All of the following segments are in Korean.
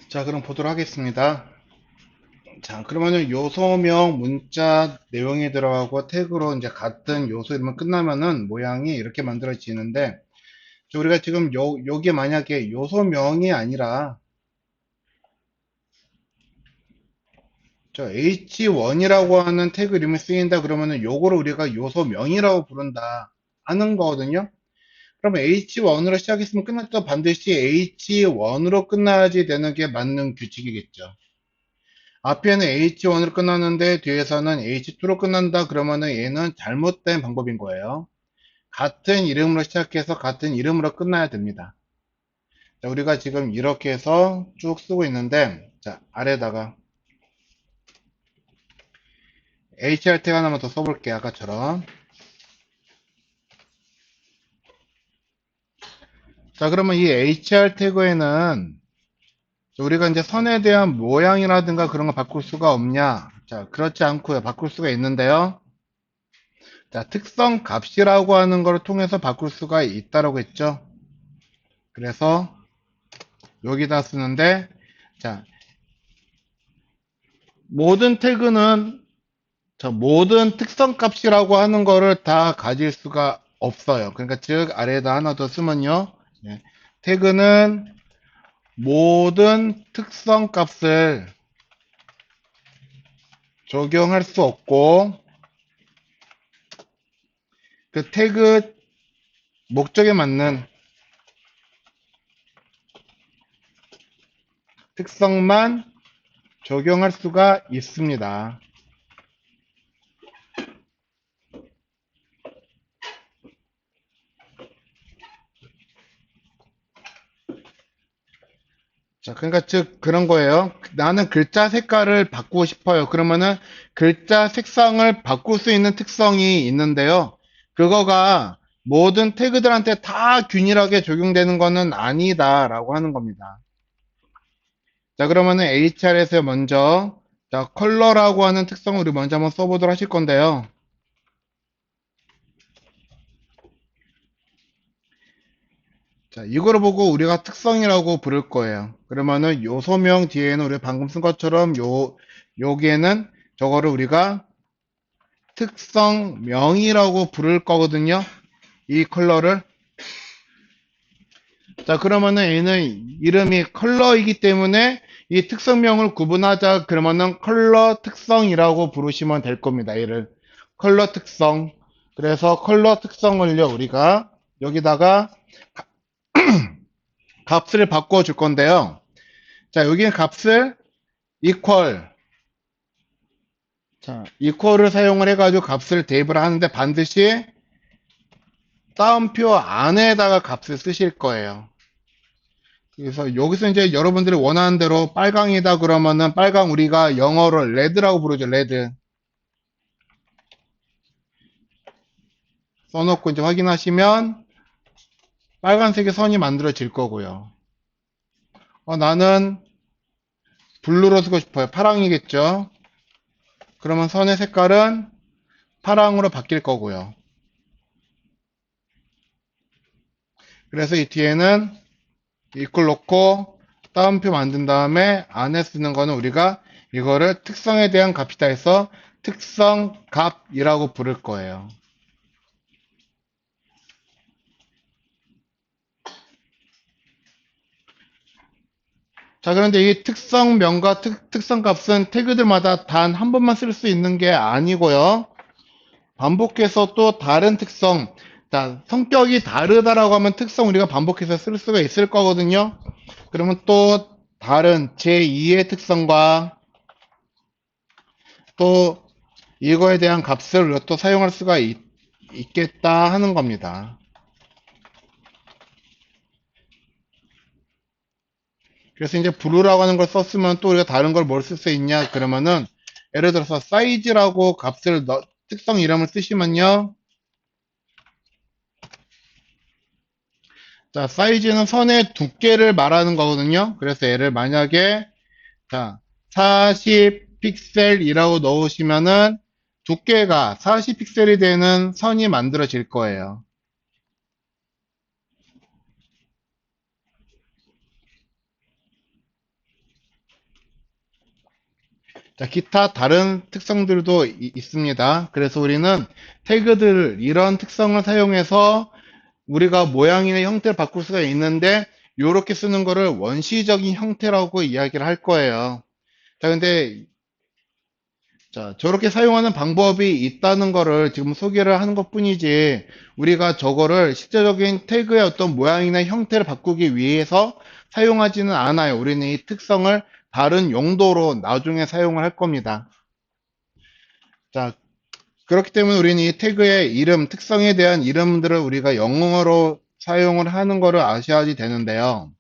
자, 그럼 보도록 하겠습니다. 자, 그러면은 요소명 문자 내용이 들어가고 태그로 이제 같은 요소 이름을 끝나면은 모양이 이렇게 만들어지는데, 우리가 지금 요게 만약에 요소명이 아니라, 저 H1이라고 하는 태그 이름이 쓰인다 그러면은 요거를 우리가 요소명이라고 부른다 하는 거거든요. 그러면 H1으로 시작했으면 끝날 때 반드시 H1으로 끝나야지 되는 게 맞는 규칙이겠죠. 앞에는 H1으로 끝났는데 뒤에서는 H2로 끝난다 그러면은 얘는 잘못된 방법인 거예요. 같은 이름으로 시작해서 같은 이름으로 끝나야 됩니다. 자, 우리가 지금 이렇게 해서 쭉 쓰고 있는데, 자, 아래다가 HR 태그 하나만 더 써볼게요. 아까처럼. 자, 그러면 이 HR 태그에는 우리가 이제 선에 대한 모양이라든가 그런 거 바꿀 수가 없냐? 자, 그렇지 않고요. 바꿀 수가 있는데요. 자, 특성 값이라고 하는 걸 통해서 바꿀 수가 있다라고 했죠. 그래서 여기다 쓰는데, 자, 모든 태그는 모든 특성 값이라고 하는 거를 다 가질 수가 없어요. 그러니까 즉 아래에다 하나 더 쓰면요. 예, 태그는 모든 특성 값을 적용할 수 없고 그 태그 목적에 맞는 특성만 적용할 수가 있습니다. 자, 그러니까 즉 그런 거예요. 나는 글자 색깔을 바꾸고 싶어요. 그러면은 글자 색상을 바꿀 수 있는 특성이 있는데요. 그거가 모든 태그들한테 다 균일하게 적용되는 거는 아니다라고 하는 겁니다. 자, 그러면은 HR에서 먼저 자, 컬러라고 하는 특성을 우리 먼저 한번 써보도록 하실 건데요. 자, 이거를 보고 우리가 특성이라고 부를 거예요. 그러면은 요소명 뒤에는 우리 방금 쓴 것처럼 여기에는 저거를 우리가 특성명이라고 부를 거거든요. 이 컬러를. 자, 그러면은 얘는 이름이 컬러이기 때문에 이 특성명을 구분하자 그러면은 컬러 특성이라고 부르시면 될 겁니다. 얘를 컬러 특성. 그래서 컬러 특성을요, 우리가 여기다가 값을 바꿔 줄 건데요. 자, 여기는 값을 equal, 자, equal을 사용을 해가지고 값을 대입을 하는데 반드시 따옴표 안에다가 값을 쓰실 거예요. 그래서 여기서 이제 여러분들이 원하는 대로 빨강이다 그러면은 빨강 우리가 영어로 레드라고 부르죠. 레드. 써놓고 이제 확인하시면 빨간색의 선이 만들어질 거고요. 나는 블루로 쓰고 싶어요. 파랑이겠죠. 그러면 선의 색깔은 파랑으로 바뀔 거고요. 그래서 이 뒤에는 이걸 놓고 따옴표 만든 다음에 안에 쓰는 거는 우리가 이거를 특성에 대한 값이다 해서 특성 값이라고 부를 거예요. 자, 그런데 이 특성명과 특성값은 태그들마다 단 한 번만 쓸 수 있는 게 아니고요. 반복해서 또 다른 특성, 자, 성격이 다르다라고 하면 특성 우리가 반복해서 쓸 수가 있을 거거든요. 그러면 또 다른 제2의 특성과 또 이거에 대한 값을 우리가 또 사용할 수가 있겠다 하는 겁니다. 그래서 이제 블루라고 하는 걸 썼으면 또 우리가 다른 걸 뭘 쓸 수 있냐 그러면은 예를 들어서 사이즈라고 값을 특성 이름을 쓰시면요. 자, 사이즈는 선의 두께를 말하는 거거든요. 그래서 얘를 만약에 자, 40 픽셀이라고 넣으시면은 두께가 40 픽셀이 되는 선이 만들어질 거예요. 자, 기타 다른 특성들도 있습니다. 그래서 우리는 태그들, 이런 특성을 사용해서 우리가 모양이나 형태를 바꿀 수가 있는데, 이렇게 쓰는 거를 원시적인 형태라고 이야기를 할 거예요. 자, 근데 자, 저렇게 사용하는 방법이 있다는 거를 지금 소개를 하는 것 뿐이지, 우리가 저거를 실제적인 태그의 어떤 모양이나 형태를 바꾸기 위해서 사용하지는 않아요. 우리는 이 특성을 다른 용도로 나중에 사용을 할 겁니다. 자, 그렇기 때문에 우리는 이 태그의 이름, 특성에 대한 이름들을 우리가 영어로 사용을 하는 거를 아셔야지 되는데요.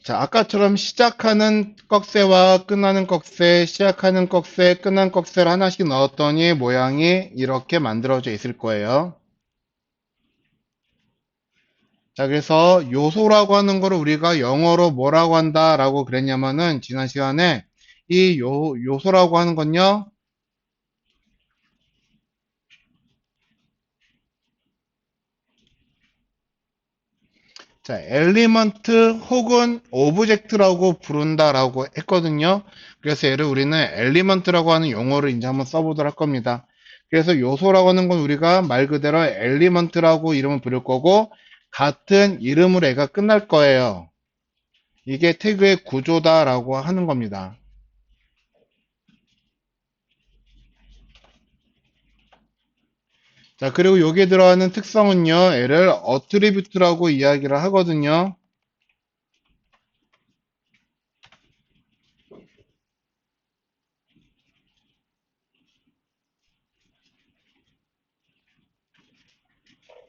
자, 아까처럼 시작하는 꺽쇠와 끝나는 꺽쇠, 시작하는 꺽쇠, 끝난 꺽쇠를 하나씩 넣었더니 모양이 이렇게 만들어져 있을 거예요. 자, 그래서 요소라고 하는 거를 우리가 영어로 뭐라고 한다라고 그랬냐면은 지난 시간에 이 요소라고 하는 건요. 자, 엘리먼트 혹은 오브젝트라고 부른다라고 했거든요. 그래서 얘를 우리는 엘리먼트라고 하는 용어를 이제 한번 써보도록 할 겁니다. 그래서 요소라고 하는 건 우리가 말 그대로 엘리먼트라고 이름을 부를 거고, 같은 이름으로 애가 끝날 거예요. 이게 태그의 구조다라고 하는 겁니다. 자, 그리고 여기에 들어가는 특성은요, 얘를 어트리뷰트라고 이야기를 하거든요.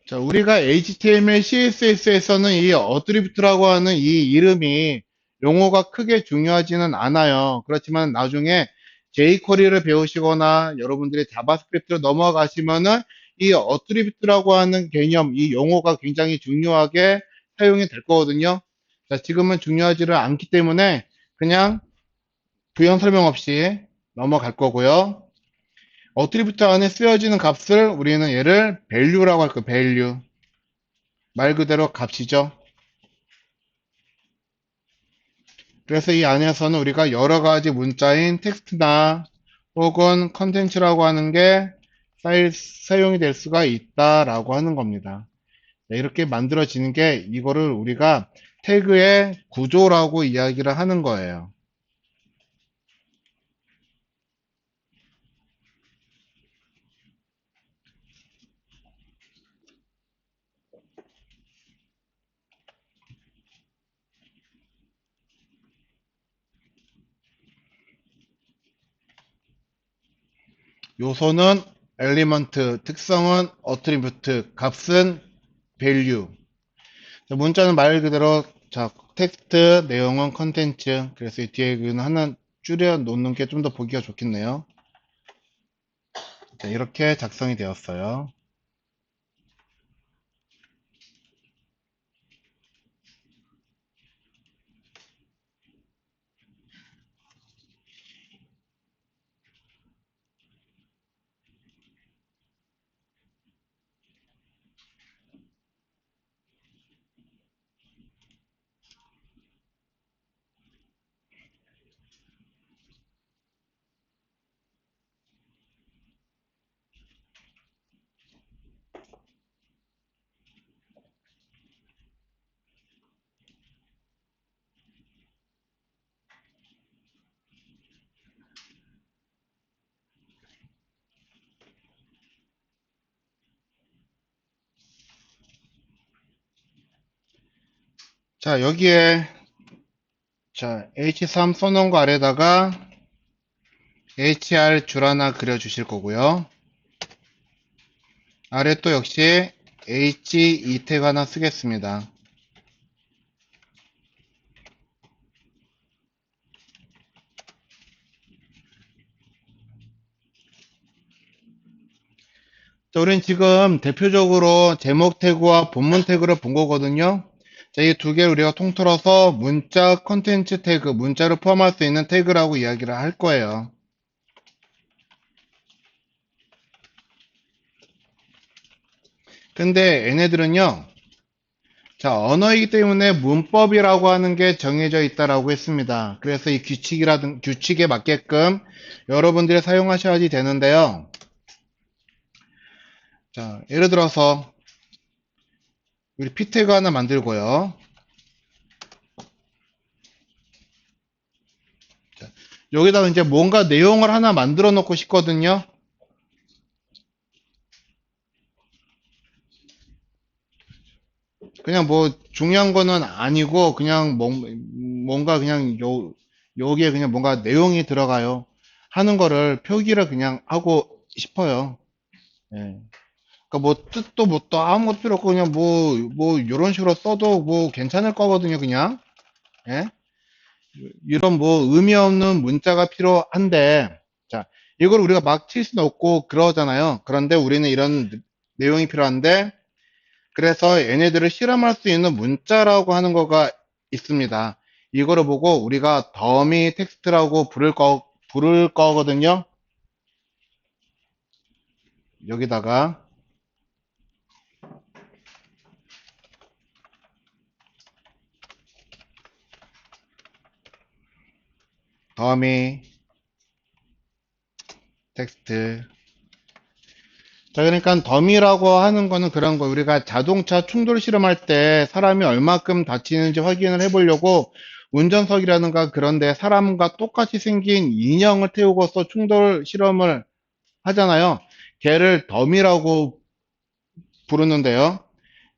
자, 우리가 HTML, CSS에서는 이 어트리뷰트라고 하는 이 이름이 용어가 크게 중요하지는 않아요. 그렇지만 나중에 jQuery를 배우시거나 여러분들이 자바스크립트로 넘어가시면은 이 어트리뷰트라고 하는 개념, 이 용어가 굉장히 중요하게 사용이 될 거거든요. 자, 지금은 중요하지를 않기 때문에 그냥 부연 설명 없이 넘어갈 거고요. 어트리뷰트 안에 쓰여지는 값을 우리는 얘를 value라고 할 거예요. value. 말 그대로 값이죠. 그래서 이 안에서는 우리가 여러 가지 문자인 텍스트나 혹은 컨텐츠라고 하는 게 사용이 될 수가 있다라고 하는 겁니다. 네, 이렇게 만들어지는 게 이거를 우리가 태그의 구조라고 이야기를 하는 거예요. 요소는 엘리먼트, 특성은 어트리뷰트, 값은 value. 문자는 말 그대로 자, 텍스트, 내용은 컨텐츠. 그래서 이 뒤에 그 하나 줄여 놓는 게 좀 더 보기가 좋겠네요. 자, 이렇게 작성이 되었어요. 자, 여기에 자, H3 써놓은 거 아래다가 HR 줄 하나 그려 주실 거고요. 아래 또 역시 H2 태그 하나 쓰겠습니다. 자, 우린 지금 대표적으로 제목 태그와 본문 태그를 본 거거든요. 자, 이 두 개를 우리가 통틀어서 문자 컨텐츠 태그, 문자를 포함할 수 있는 태그라고 이야기를 할 거예요. 근데 얘네들은요, 자, 언어이기 때문에 문법이라고 하는 게 정해져 있다라고 했습니다. 그래서 이 규칙에 맞게끔 여러분들이 사용하셔야지 되는데요. 자, 예를 들어서 우리 p 태그 하나 만들고요. 자, 여기다가 이제 뭔가 내용을 하나 만들어 놓고 싶거든요. 그냥 뭐 중요한 거는 아니고 그냥 뭔가 그냥 여기에 그냥 뭔가 내용이 들어가요. 하는 거를 표기를 그냥 하고 싶어요. 예. 그러니까 뭐 뜻도 뭐 또 아무것도 필요 없고 그냥 뭐 이런 식으로 써도 뭐 괜찮을 거거든요. 그냥. 예? 이런 뭐 의미 없는 문자가 필요한데 자, 이걸 우리가 막 칠 수는 없고 그러잖아요. 그런데 우리는 이런 내용이 필요한데 그래서 얘네들을 실험할 수 있는 문자라고 하는 거가 있습니다. 이거를 보고 우리가 더미 텍스트라고 부를 거거든요. 여기다가 더미 텍스트. 자, 그러니까 더미라고 하는 거는 그런 거. 우리가 자동차 충돌 실험할 때 사람이 얼마큼 다치는지 확인을 해보려고 운전석이라든가 그런데 사람과 똑같이 생긴 인형을 태우고서 충돌 실험을 하잖아요. 걔를 더미라고 부르는데요.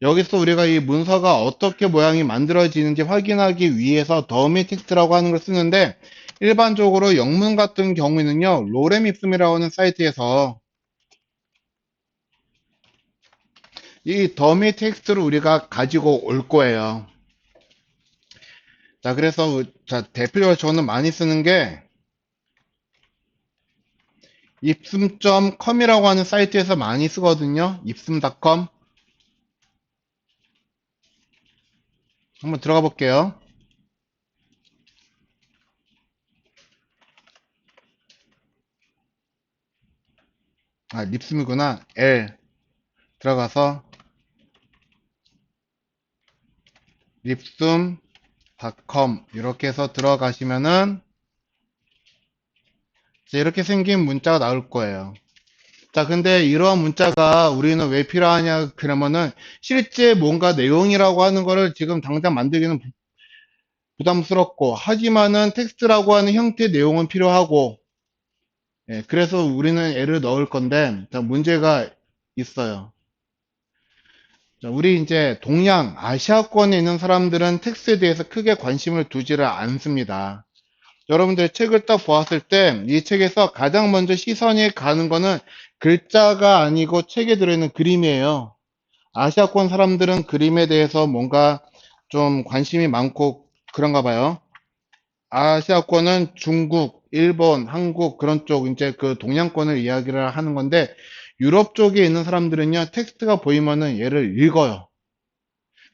여기서 우리가 이 문서가 어떻게 모양이 만들어지는지 확인하기 위해서 더미 텍스트라고 하는 걸 쓰는데 일반적으로 영문 같은 경우에는요. 로렘입스미라고 하는 사이트에서 이 더미 텍스트를 우리가 가지고 올 거예요. 자, 그래서 자, 대표적으로 저는 많이 쓰는 게 ipsum.com이라고 하는 사이트에서 많이 쓰거든요. ipsum.com 한번 들어가 볼게요. 아, 립스미구나. L 들어가서 립sum.com 이렇게 해서 들어가시면은 이렇게 생긴 문자가 나올 거예요. 자, 근데 이러한 문자가 우리는 왜 필요하냐 그러면은 실제 뭔가 내용이라고 하는 거를 지금 당장 만들기는 부담스럽고 하지만은 텍스트라고 하는 형태의 내용은 필요하고 예, 그래서 우리는 애를 넣을 건데 자, 문제가 있어요. 자, 우리 이제 동양 아시아권에 있는 사람들은 텍스트에 대해서 크게 관심을 두지를 않습니다. 여러분들 책을 딱 보았을 때 이 책에서 가장 먼저 시선이 가는 거는 글자가 아니고 책에 들어있는 그림이에요. 아시아권 사람들은 그림에 대해서 뭔가 좀 관심이 많고 그런가 봐요. 아시아권은 중국, 일본, 한국 그런 쪽 이제 그 동양권을 이야기를 하는 건데 유럽 쪽에 있는 사람들은요 텍스트가 보이면은 얘를 읽어요.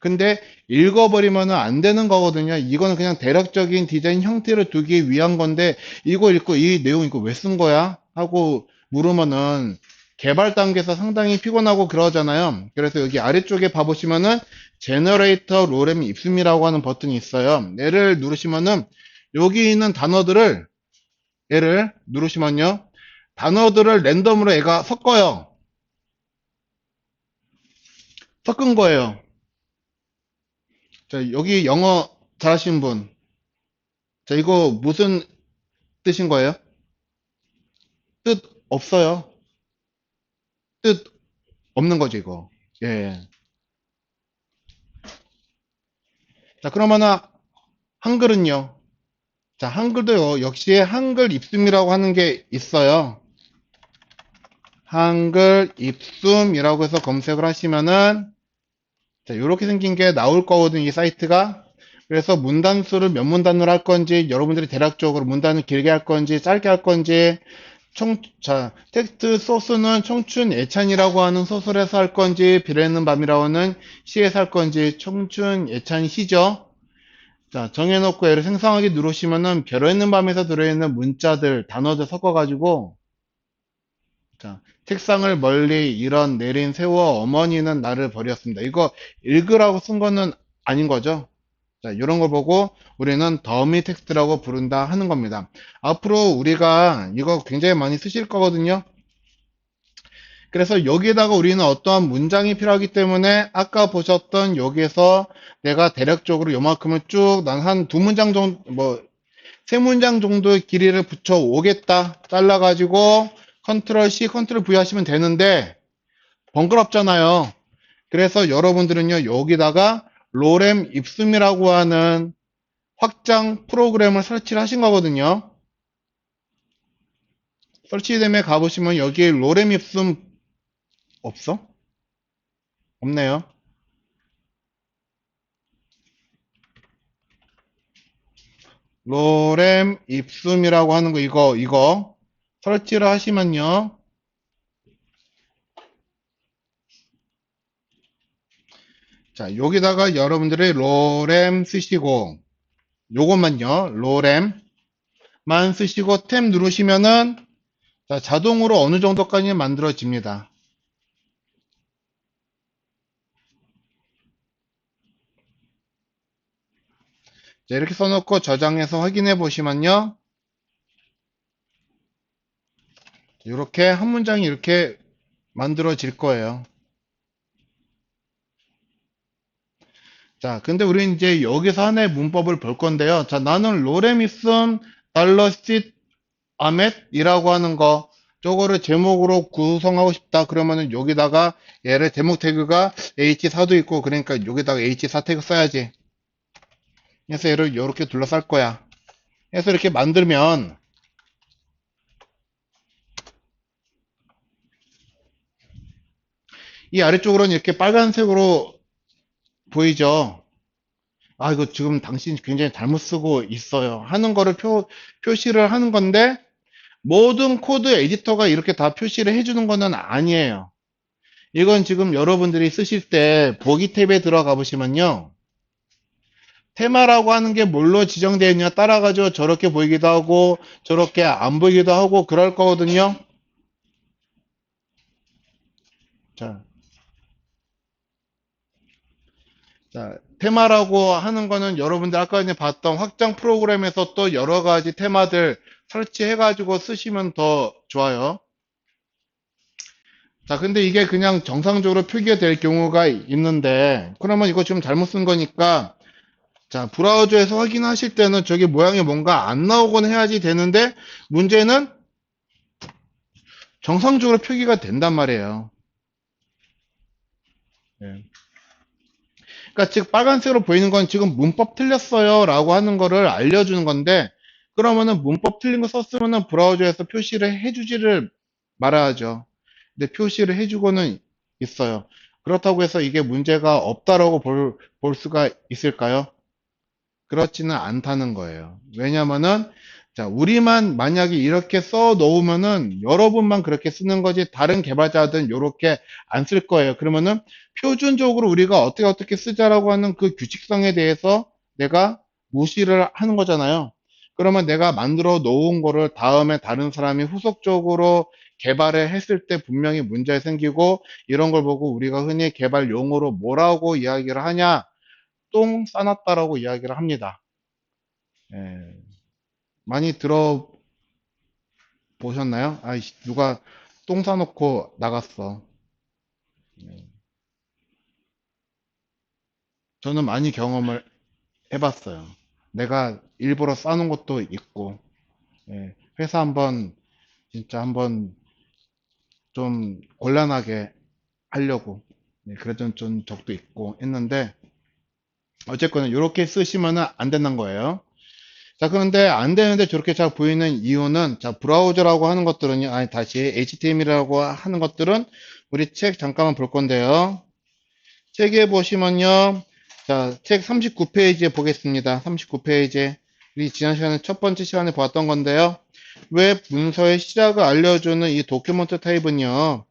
근데 읽어버리면 안 되는 거거든요. 이거는 그냥 대략적인 디자인 형태를 두기 위한 건데 이거 읽고 이 내용 이거 왜 쓴 거야? 하고 물으면은 개발 단계에서 상당히 피곤하고 그러잖아요. 그래서 여기 아래쪽에 봐보시면은 제너레이터 로렘 입숨이라고 하는 버튼이 있어요. 얘를 누르시면은 여기 있는 단어들을 얘를 누르시면요. 단어들을 랜덤으로 얘가 섞어요. 섞은 거예요. 자, 여기 영어 잘하시는 분. 자, 이거 무슨 뜻인 거예요? 뜻 없어요. 뜻 없는 거죠, 이거. 예. 자, 그러면은 한글은요. 자, 한글도요. 역시 한글 입숨이라고 하는 게 있어요. 한글 입숨이라고 해서 검색을 하시면은 자, 이렇게 생긴 게 나올 거거든요, 이 사이트가. 그래서 문단수를 몇 문단으로 할 건지, 여러분들이 대략적으로 문단을 길게 할 건지, 짧게 할 건지, 텍스트 소스는 청춘 예찬이라고 하는 소설에서 할 건지, 비례는 밤이라고 하는 시에서 할 건지, 청춘 예찬 시죠. 자, 정해놓고 얘를 생성하기 누르시면은 별어있는 밤에서 들어있는 문자들, 단어들 섞어가지고, 자, 책상을 멀리 이런 내린 세워 어머니는 나를 버렸습니다. 이거 읽으라고 쓴 거는 아닌 거죠. 자, 이런 걸 보고 우리는 더미 텍스트라고 부른다 하는 겁니다. 앞으로 우리가 이거 굉장히 많이 쓰실 거거든요. 그래서 여기에다가 우리는 어떠한 문장이 필요하기 때문에 아까 보셨던 여기에서 내가 대략적으로 요만큼을 쭉 난 한 두 문장 정도, 뭐, 세 문장 정도의 길이를 붙여 오겠다. 잘라가지고 컨트롤 C, 컨트롤 V 하시면 되는데 번거롭잖아요. 그래서 여러분들은요, 여기다가 로렘 입숨이라고 하는 확장 프로그램을 설치를 하신 거거든요. 설치됨에 가보시면 여기에 로렘 입숨 없어? 없네요. 로렘 입숨이라고 하는 거 이거 설치를 하시면요. 자, 여기다가 여러분들이 로렘 쓰시고 요것만요. 로렘만 쓰시고 탭 누르시면은 자, 자동으로 어느 정도까지 만들어집니다. 자, 이렇게 써놓고 저장해서 확인해 보시면요. 이렇게 한 문장이 이렇게 만들어질 거예요. 자, 근데 우리 이제 여기서 하나의 문법을 볼 건데요. 자, 나는 로레미슨 달러시트 아멧이라고 하는 거, 저거를 제목으로 구성하고 싶다. 그러면은 여기다가 얘를 제목 태그가 H4도 있고, 그러니까 여기다가 H4 태그 써야지. 그래서 얘를 이렇게 둘러쌀 거야. 그래서 이렇게 만들면 이 아래쪽으로는 이렇게 빨간색으로 보이죠? 아, 이거 지금 당신 굉장히 잘못 쓰고 있어요. 하는 거를 표시를 하는 건데, 모든 코드 에디터가 이렇게 다 표시를 해주는 거는 아니에요. 이건 지금 여러분들이 쓰실 때 보기 탭에 들어가 보시면요. 테마라고 하는 게 뭘로 지정되어 있냐 따라가지고 저렇게 보이기도 하고 저렇게 안 보이기도 하고 그럴 거거든요. 자, 테마라고 하는 거는 여러분들 아까 전에 봤던 확장 프로그램에서 또 여러 가지 테마들 설치해가지고 쓰시면 더 좋아요. 자, 근데 이게 그냥 정상적으로 표기가 될 경우가 있는데, 그러면 이거 지금 잘못 쓴 거니까, 자, 브라우저에서 확인하실 때는 저게 모양이 뭔가 안 나오곤 해야지 되는데, 문제는 정상적으로 표기가 된단 말이에요. 예. 그러니까 즉 빨간색으로 보이는 건 지금 문법 틀렸어요 라고 하는 거를 알려주는 건데, 그러면은 문법 틀린 거 썼으면은 브라우저에서 표시를 해주지를 말아야죠. 근데 표시를 해주고는 있어요. 그렇다고 해서 이게 문제가 없다라고 볼 수가 있을까요? 그렇지는 않다는 거예요. 왜냐면은 자, 우리만 만약에 이렇게 써 놓으면은 여러분만 그렇게 쓰는 거지 다른 개발자들은 이렇게 안 쓸 거예요. 그러면은 표준적으로 우리가 어떻게 쓰자라고 하는 그 규칙성에 대해서 내가 무시를 하는 거잖아요. 그러면 내가 만들어 놓은 거를 다음에 다른 사람이 후속적으로 개발을 했을 때 분명히 문제 생기고 이런 걸 보고 우리가 흔히 개발 용어로 뭐라고 이야기를 하냐? 똥 싸놨다라고 이야기를 합니다. 예, 많이 들어보셨나요? 아이씨, 누가 똥 싸놓고 나갔어. 예, 저는 많이 경험을 해봤어요. 내가 일부러 싸놓은 것도 있고, 예, 회사 한번, 진짜 한번 좀 곤란하게 하려고, 예, 그랬던 좀 적도 있고 했는데, 어쨌거나 이렇게 쓰시면 안 된다는 거예요. 자, 그런데 안 되는데 저렇게 잘 보이는 이유는, 자, 브라우저라고 하는 것들은요, 아니, 다시 HTML이라고 하는 것들은 우리 책 잠깐만 볼 건데요. 책에 보시면요, 자, 책 39페이지에 보겠습니다. 39페이지. 우리 지난 시간에 첫 번째 시간에 보았던 건데요. 웹 문서의 시작을 알려주는 이 도큐먼트 타입은요.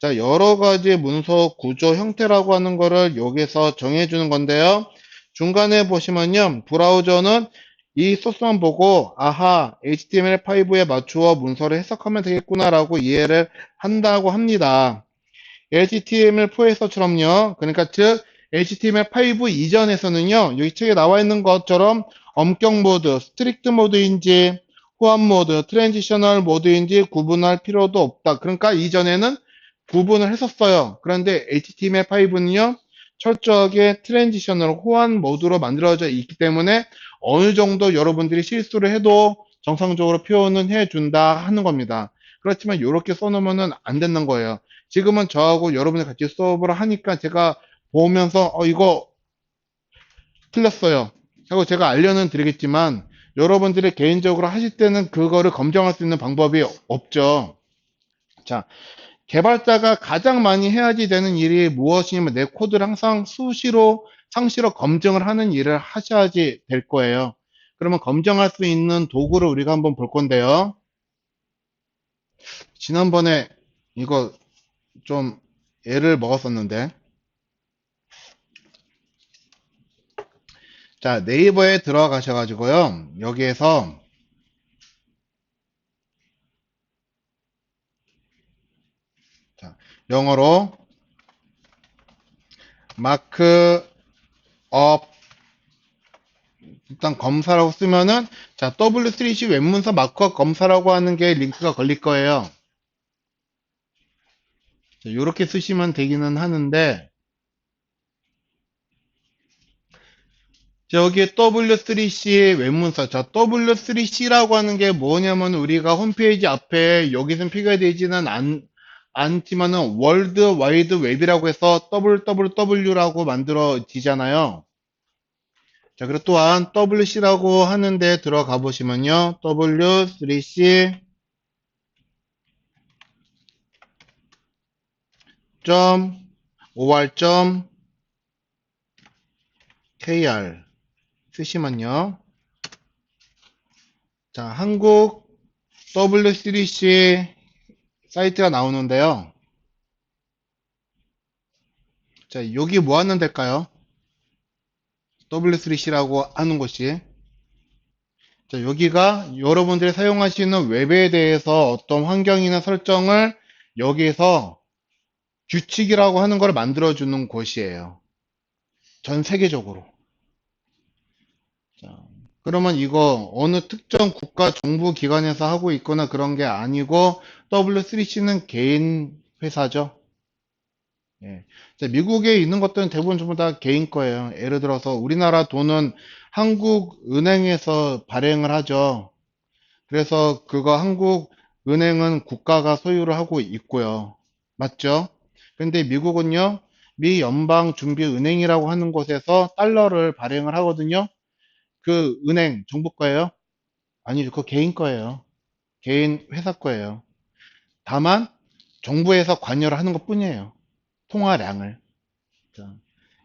자, 여러 가지 문서 구조 형태라고 하는 거를 여기서 정해주는 건데요. 중간에 보시면요. 브라우저는 이 소스만 보고 아하, HTML5에 맞추어 문서를 해석하면 되겠구나라고 이해를 한다고 합니다. HTML4에서처럼요. 그러니까 즉 HTML5 이전에서는요. 여기 책에 나와 있는 것처럼 엄격 모드, 스트릭트 모드인지 호환 모드, 트랜지셔널 모드인지 구분할 필요도 없다. 그러니까 이전에는 구분을 했었어요. 그런데 HTML5는요. 철저하게 트랜지셔널 호환 모드로 만들어져 있기 때문에 어느 정도 여러분들이 실수를 해도 정상적으로 표현은 해준다 하는 겁니다. 그렇지만 이렇게 써놓으면 안 되는 거예요. 지금은 저하고 여러분이 같이 수업을 하니까 제가 보면서 이거 틀렸어요 하고 제가 알려는 드리겠지만 여러분들이 개인적으로 하실 때는 그거를 검증할 수 있는 방법이 없죠. 자, 개발자가 가장 많이 해야지 되는 일이 무엇이냐면 내 코드를 항상 수시로 상시로 검증을 하는 일을 하셔야지 될 거예요. 그러면 검증할 수 있는 도구를 우리가 한번 볼 건데요. 지난번에 이거 좀 애를 먹었었는데, 자, 네이버에 들어가셔가지고요. 여기에서 자, 영어로 마크업 일단 검사라고 쓰면은 자, W3C 웹문서 마크업 검사라고 하는 게 링크가 걸릴 거예요. 이렇게 쓰시면 되기는 하는데 여기에 W3C 웹문서 자, W3C라고 하는 게 뭐냐면 우리가 홈페이지 앞에 여기선 표기가 되지는 않지만은 월드 와이드 웹이라고 해서 WWW라고 만들어지잖아요. 자, 그리고 또한 WC라고 하는데 들어가 보시면요. W3C .or.kr 쓰시면요. 자, 한국 W3C 사이트가 나오는데요. 자, 여기 뭐 하는 데일까요? W3C라고 하는 곳이. 자, 여기가 여러분들이 사용하시는 웹에 대해서 어떤 환경이나 설정을 여기에서 규칙이라고 하는 걸 만들어주는 곳이에요. 전 세계적으로. 자, 그러면 이거 어느 특정 국가 정부 기관에서 하고 있거나 그런 게 아니고 W3C는 개인 회사죠. 예. 자, 미국에 있는 것들은 대부분 전부 다 개인 거예요. 예를 들어서 우리나라 돈은 한국은행에서 발행을 하죠. 그래서 그거 한국은행은 국가가 소유를 하고 있고요. 맞죠? 근데 미국은요, 미 연방준비은행이라고 하는 곳에서 달러를 발행을 하거든요. 그 은행 정부 거예요? 아니죠. 그거 개인 거예요. 개인 회사 거예요. 다만 정부에서 관여를 하는 것 뿐이에요. 통화량을. 자,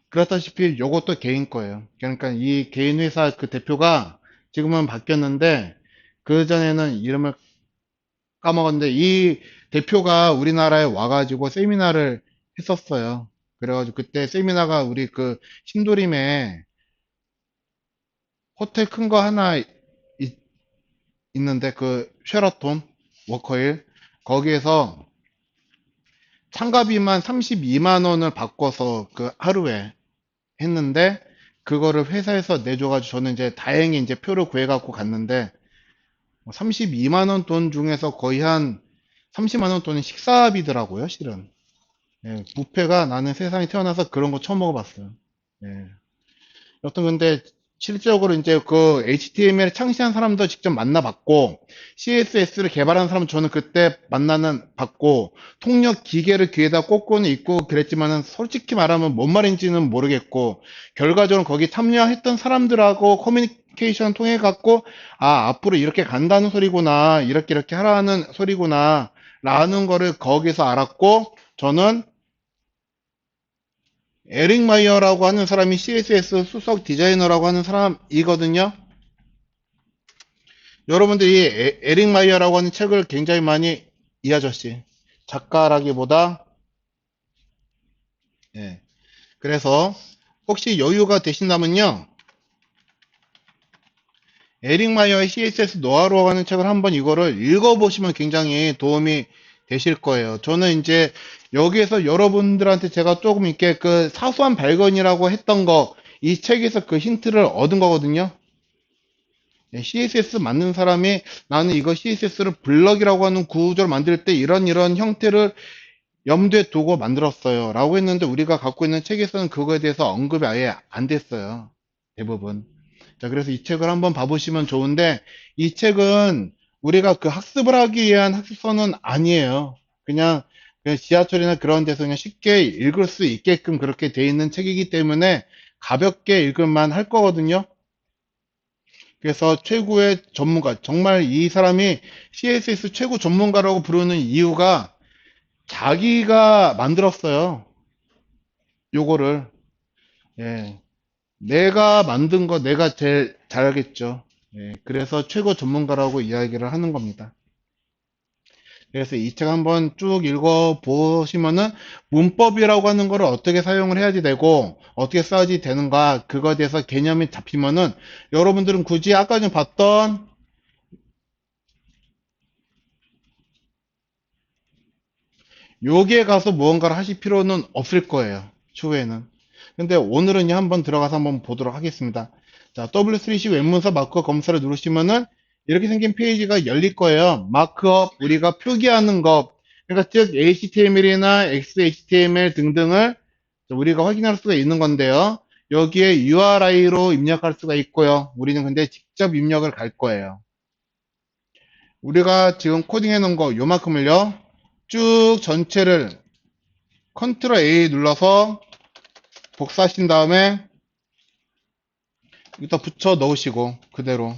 그렇다시피 요것도 개인 거예요. 그러니까 이 개인 회사 그 대표가 지금은 바뀌었는데 그전에는 이름을 까먹었는데 이 대표가 우리나라에 와가지고 세미나를 했었어요. 그래가지고 그때 세미나가 우리 그 신도림에 호텔 큰 거 하나 있는데 그 쉐라톤 워커힐 거기에서 참가비만 32만 원을 바꿔서 그 하루에 했는데 그거를 회사에서 내줘가지고 저는 이제 다행히 이제 표를 구해갖고 갔는데 32만 원 돈 중에서 거의 한 30만 원 돈은 식사비더라고요, 실은. 예, 뷔페가 나는 세상에 태어나서 그런 거 처음 먹어봤어요. 예. 여튼 근데 실질적으로 이제 그 HTML 창시한 사람도 직접 만나봤고 CSS를 개발한 사람은 저는 그때 만나는 봤고 통역 기계를 귀에다 꽂고는 있고 그랬지만은 솔직히 말하면 뭔 말인지는 모르겠고 결과적으로 거기 참여했던 사람들하고 커뮤니케이션 통해 갖고 아 앞으로 이렇게 간다는 소리구나 이렇게 하라는 소리구나 라는 거를 거기서 알았고 저는 에릭 마이어라고 하는 사람이 CSS 수석 디자이너라고 하는 사람이거든요. 여러분들이 에릭 마이어라고 하는 책을 굉장히 많이 이 아저씨 작가라기보다 예. 그래서 혹시 여유가 되신다면요. 에릭 마이어의 CSS 노하우라고 하는 책을 한번 이거를 읽어보시면 굉장히 도움이 되실 거예요. 저는 이제 여기에서 여러분들한테 제가 조금 이렇게 그 사소한 발견이라고 했던 거, 이 책에서 그 힌트를 얻은 거거든요. CSS 만든 사람이 나는 이거 CSS를 블럭이라고 하는 구조를 만들 때 이런 형태를 염두에 두고 만들었어요. 라고 했는데 우리가 갖고 있는 책에서는 그거에 대해서 언급이 아예 안 됐어요. 대부분. 자, 그래서 이 책을 한번 봐보시면 좋은데, 이 책은 우리가 그 학습을 하기 위한 학습서는 아니에요. 그냥 지하철이나 그런 데서 그냥 쉽게 읽을 수 있게끔 그렇게 돼 있는 책이기 때문에 가볍게 읽을만 할 거거든요. 그래서 최고의 전문가, 정말 이 사람이 CSS 최고 전문가라고 부르는 이유가 자기가 만들었어요. 요거를. 예. 내가 만든 거 내가 제일 잘 알겠죠. 예. 그래서 최고 전문가라고 이야기를 하는 겁니다. 그래서 이 책 한번 쭉 읽어 보시면은 문법이라고 하는 거를 어떻게 사용을 해야지 되고 어떻게 써야지 되는가 그거에 대해서 개념이 잡히면은 여러분들은 굳이 아까 전 봤던 여기에 가서 무언가를 하실 필요는 없을 거예요. 추후에는. 근데 오늘은 한번 들어가서 한번 보도록 하겠습니다. 자, W3C 웹문서 마크업 검사를 누르시면은 이렇게 생긴 페이지가 열릴 거예요. 마크업, 우리가 표기하는 것. 그러니까 즉 HTML이나 XHTML 등등을 우리가 확인할 수가 있는 건데요. 여기에 URI로 입력할 수가 있고요. 우리는 근데 직접 입력을 갈 거예요. 우리가 지금 코딩해 놓은 거 요만큼을요. 쭉 전체를 컨트롤 A 눌러서 복사하신 다음에 여기다 붙여 넣으시고 그대로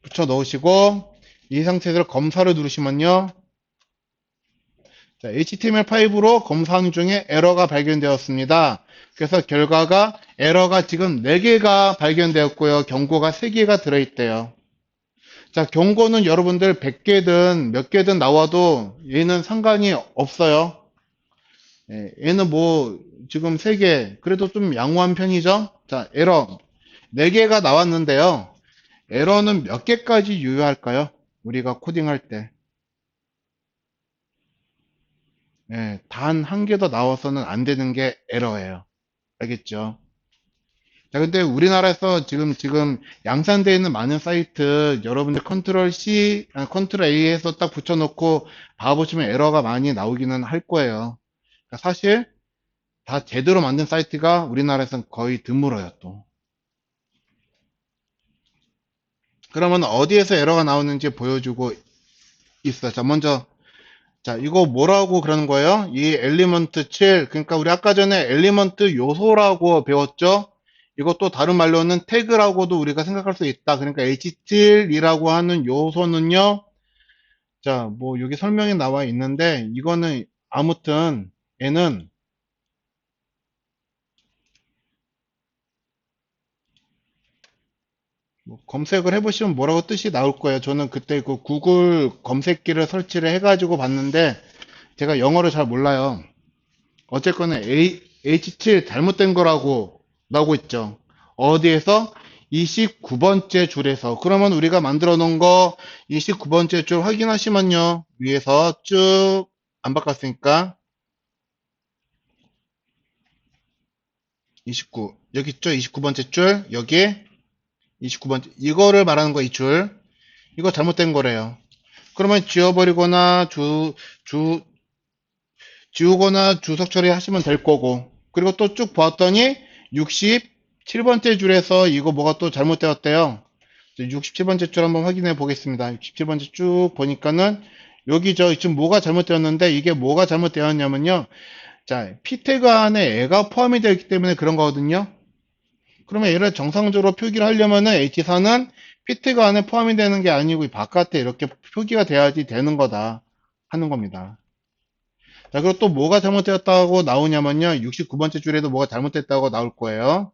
붙여 넣으시고 이 상태에서 검사를 누르시면요. 자, HTML5로 검사하는 중에 에러가 발견되었습니다. 그래서 결과가 에러가 지금 4개가 발견되었고요. 경고가 3개가 들어있대요. 자, 경고는 여러분들 100개든 몇 개든 나와도 얘는 상관이 없어요. 예, 얘는 뭐 지금 3개 그래도 좀 양호한 편이죠. 자, 에러 4개가 나왔는데요. 에러는 몇 개까지 유효할까요? 우리가 코딩할 때. 예, 단 한 개 더 나와서는 안 되는 게 에러예요. 알겠죠? 자, 근데 우리나라에서 지금 양산되어 있는 많은 사이트 여러분들 컨트롤 C, 컨트롤 A에서 딱 붙여놓고 봐보시면 에러가 많이 나오기는 할 거예요. 그러니까 사실 다 제대로 만든 사이트가 우리나라에서는 거의 드물어요, 또. 그러면 어디에서 에러가 나오는지 보여주고 있어. 자, 먼저, 자, 이거 뭐라고 그러는 거예요? 이 엘리먼트 7. 그러니까 우리 아까 전에 엘리먼트 요소라고 배웠죠? 이것도 다른 말로는 태그라고도 우리가 생각할 수 있다. 그러니까 H7이라고 하는 요소는요. 자, 뭐 여기 설명이 나와 있는데 이거는 아무튼 얘는 뭐 검색을 해보시면 뭐라고 뜻이 나올 거예요. 저는 그때 그 구글 검색기를 설치를 해가지고 봤는데 제가 영어를 잘 몰라요. 어쨌거나 H7 잘못된 거라고 나오고 있죠. 어디에서? 29번째 줄에서. 그러면 우리가 만들어 놓은 거 29번째 줄 확인하시면요. 위에서 쭉 안 바꿨으니까 29. 여기 있죠? 29번째 줄. 여기 29번째. 이거를 말하는 거 이 줄. 이거 잘못된 거래요. 그러면 지워버리거나 지우거나 주석 처리하시면 될 거고. 그리고 또 쭉 보았더니 67번째 줄에서 이거 뭐가 또 잘못되었대요. 67번째 줄 한번 확인해 보겠습니다. 67번째 쭉 보니까는 여기 지금 뭐가 잘못되었는데 이게 뭐가 잘못되었냐면요. 자, p 태그 안에 애가 포함이 되어 있기 때문에 그런 거거든요. 그러면 얘를 정상적으로 표기를 하려면은 H4는 p 태그 안에 포함이 되는 게 아니고 바깥에 이렇게 표기가 돼야지 되는 거다 하는 겁니다. 자, 그리고 또 뭐가 잘못되었다고 나오냐면요. 69번째 줄에도 뭐가 잘못됐다고 나올 거예요.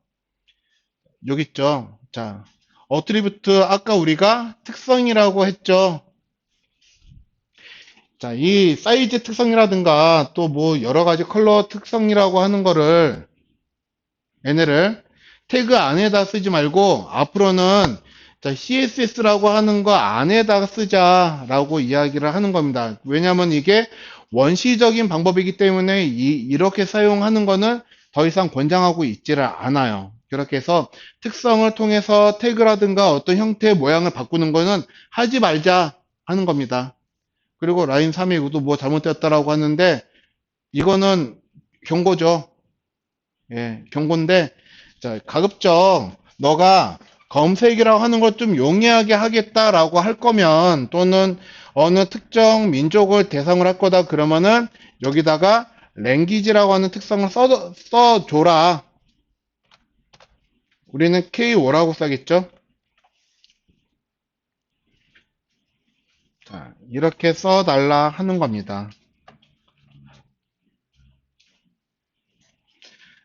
여기 있죠. 자, 어트리뷰트 아까 우리가 특성이라고 했죠. 자, 이 사이즈 특성이라든가 또 뭐 여러 가지 컬러 특성이라고 하는 거를 얘네를 태그 안에다 쓰지 말고 앞으로는 자, CSS라고 하는 거 안에다가 쓰자라고 이야기를 하는 겁니다. 왜냐하면 이게 원시적인 방법이기 때문에 이렇게 사용하는 거는 더 이상 권장하고 있지를 않아요. 그렇게 해서 특성을 통해서 태그라든가 어떤 형태의 모양을 바꾸는 거는 하지 말자 하는 겁니다. 그리고 라인 329도 뭐 잘못되었다라고 하는데 이거는 경고죠. 예, 경고인데 자, 가급적 너가 검색이라고 하는 걸 좀 용이하게 하겠다라고 할 거면 또는 어느 특정 민족을 대상으로 할 거다 그러면은 여기다가 랭귀지라고 하는 특성을 써줘라. 우리는 K5라고 써겠죠. 자, 이렇게 써달라 하는 겁니다.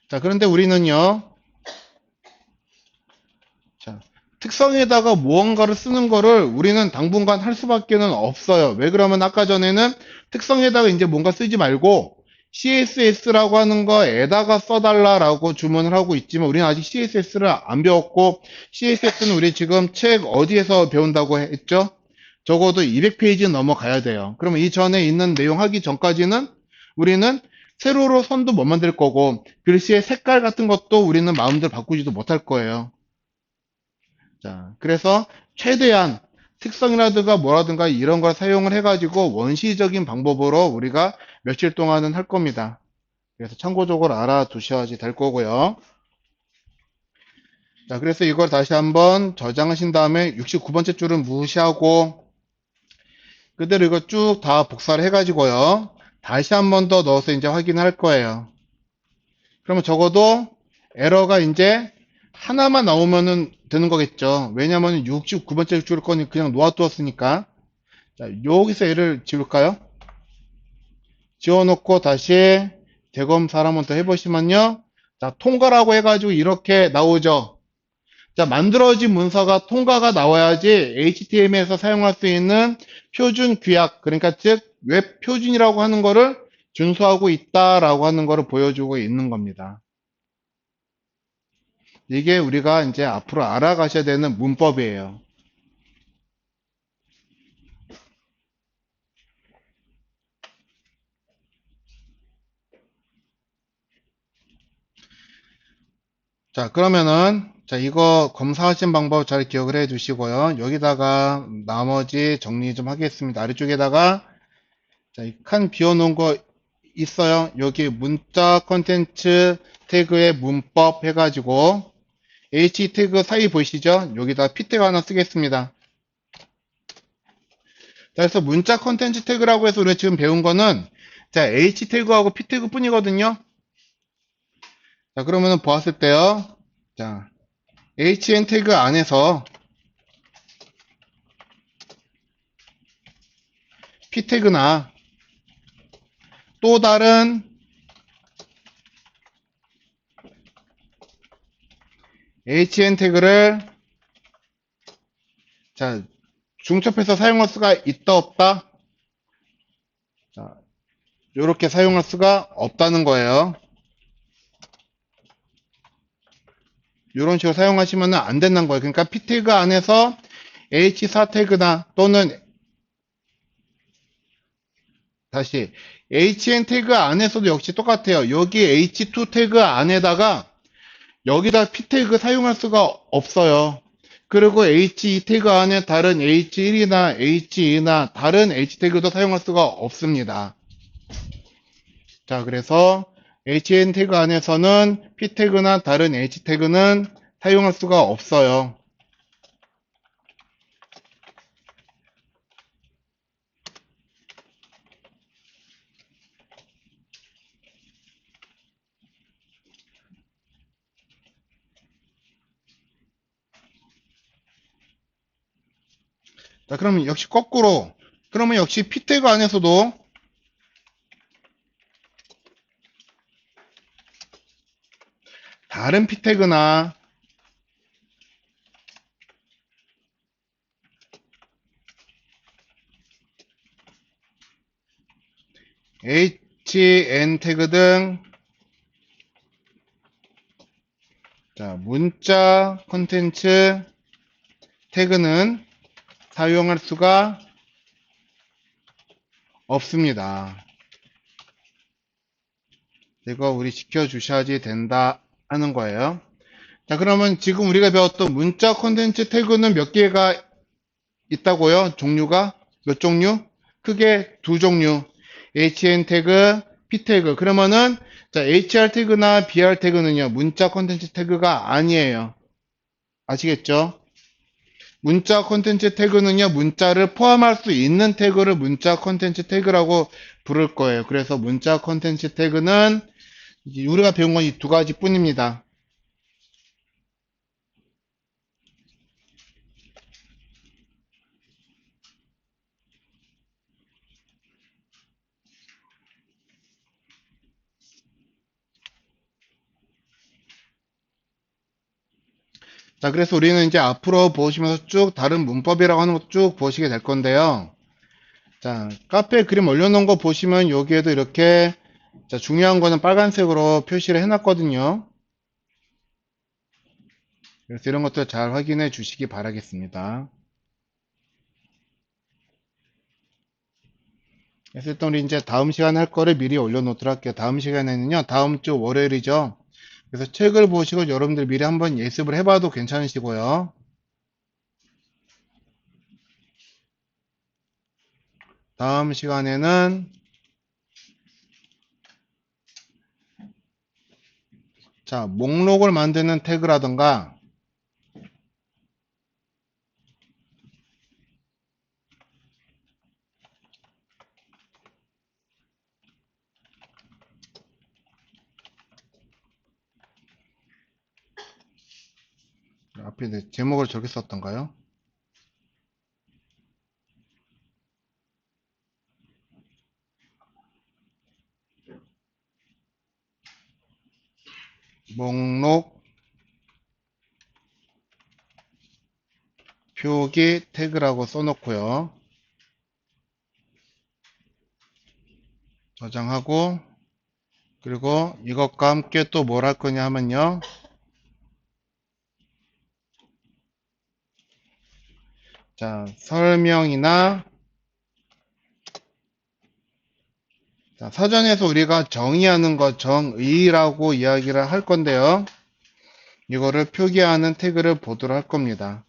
자, 그런데 우리는요. 자, 특성에다가 무언가를 쓰는 거를 우리는 당분간 할 수밖에는 없어요. 왜 그러면 아까 전에는 특성에다가 이제 뭔가 쓰지 말고 CSS라고 하는 거에다가 써달라라고 주문을 하고 있지만 우리는 아직 CSS를 안 배웠고 CSS는 우리 지금 책 어디에서 배운다고 했죠? 적어도 200페이지 넘어가야 돼요. 그러면 이 전에 있는 내용 하기 전까지는 우리는 세로로 선도 못 만들 거고 글씨의 색깔 같은 것도 우리는 마음대로 바꾸지도 못할 거예요. 자, 그래서 최대한 특성이라든가 뭐라든가 이런 걸 사용을 해가지고 원시적인 방법으로 우리가 며칠 동안은 할 겁니다. 그래서 참고적으로 알아두셔야지 될 거고요. 자, 그래서 이걸 다시 한번 저장하신 다음에 69번째 줄은 무시하고 그대로 이거 쭉 다 복사를 해가지고요. 다시 한번 더 넣어서 이제 확인할 거예요. 그러면 적어도 에러가 이제 하나만 나오면은 되는 거겠죠. 왜냐면 69번째 줄 거니 그냥 놓아두었으니까. 자, 여기서 얘를 지울까요? 지워놓고 다시 재검사를 한번 더 해보시면요. 자, 통과라고 해가지고 이렇게 나오죠. 자, 만들어진 문서가 통과가 나와야지 HTML에서 사용할 수 있는 표준 규약, 그러니까 즉, 웹 표준이라고 하는 거를 준수하고 있다라고 하는 거를 보여주고 있는 겁니다. 이게 우리가 이제 앞으로 알아가셔야 되는 문법이에요. 자, 그러면은, 자, 이거 검사하신 방법 잘 기억을 해 두시고요. 여기다가 나머지 정리 좀 하겠습니다. 아래쪽에다가, 자, 이 칸 비워놓은 거 있어요. 여기 문자 컨텐츠 태그의 문법 해가지고, H 태그 사이 보이시죠? 여기다 P 태그 하나 쓰겠습니다. 자, 그래서 문자 컨텐츠 태그라고 해서 우리가 지금 배운 거는, 자, H 태그하고 P 태그 뿐이거든요. 자, 그러면은 보았을 때요. 자, HN 태그 안에서 P 태그나 또 다른 HN 태그를 자, 중첩해서 사용할 수가 있다 없다? 자, 이렇게 사용할 수가 없다는 거예요. 이런 식으로 사용하시면 안 된다는 거예요. 그러니까 P 태그 안에서 H4 태그나 또는 다시 HN 태그 안에서도 역시 똑같아요. 여기 H2 태그 안에다가 여기다 P 태그 사용할 수가 없어요. 그리고 H2 태그 안에 다른 H1이나 H2나 다른 H 태그도 사용할 수가 없습니다. 자, 그래서 HN 태그 안에서는 P 태그나 다른 H 태그는 사용할 수가 없어요. 자, 그러면 역시 거꾸로, 그러면 역시 P 태그 안에서도 다른 p 태그나 hn 태그 등 자, 문자 콘텐츠 태그는 사용할 수가 없습니다. 이거 우리 지켜주셔야지 된다 하는 거예요. 자, 그러면 지금 우리가 배웠던 문자 콘텐츠 태그는 몇 개가 있다고요? 종류가? 몇 종류? 크게 두 종류. HN 태그, P 태그. 그러면은 자, HR 태그나 BR 태그는요. 문자 콘텐츠 태그가 아니에요. 아시겠죠? 문자 콘텐츠 태그는요. 문자를 포함할 수 있는 태그를 문자 콘텐츠 태그라고 부를 거예요. 그래서 문자 콘텐츠 태그는 우리가 배운 건 이 두 가지 뿐입니다. 자, 그래서 우리는 이제 앞으로 보시면서 쭉 다른 문법이라고 하는 것도 쭉 보시게 될 건데요. 자, 카페에 그림 올려놓은 거 보시면 여기에도 이렇게 자, 중요한 거는 빨간색으로 표시를 해놨거든요. 그래서 이런 것들 잘 확인해 주시기 바라겠습니다. 그래서 일단 우리 이제 다음 시간에 할 거를 미리 올려놓도록 할게요. 다음 시간에는요, 다음 주 월요일이죠. 그래서 책을 보시고 여러분들 미리 한번 예습을 해봐도 괜찮으시고요. 다음 시간에는 자, 목록을 만드는 태그라던가 앞에 제목을 저렇게 썼던가요? 목록 표기 태그라고 써놓고요. 저장하고 그리고 이것과 함께 또 뭘 할 거냐 하면요. 자, 설명이나 자, 사전에서 우리가 정의하는 것 정의라고 이야기를 할 건데요. 이거를 표기하는 태그를 보도록 할 겁니다.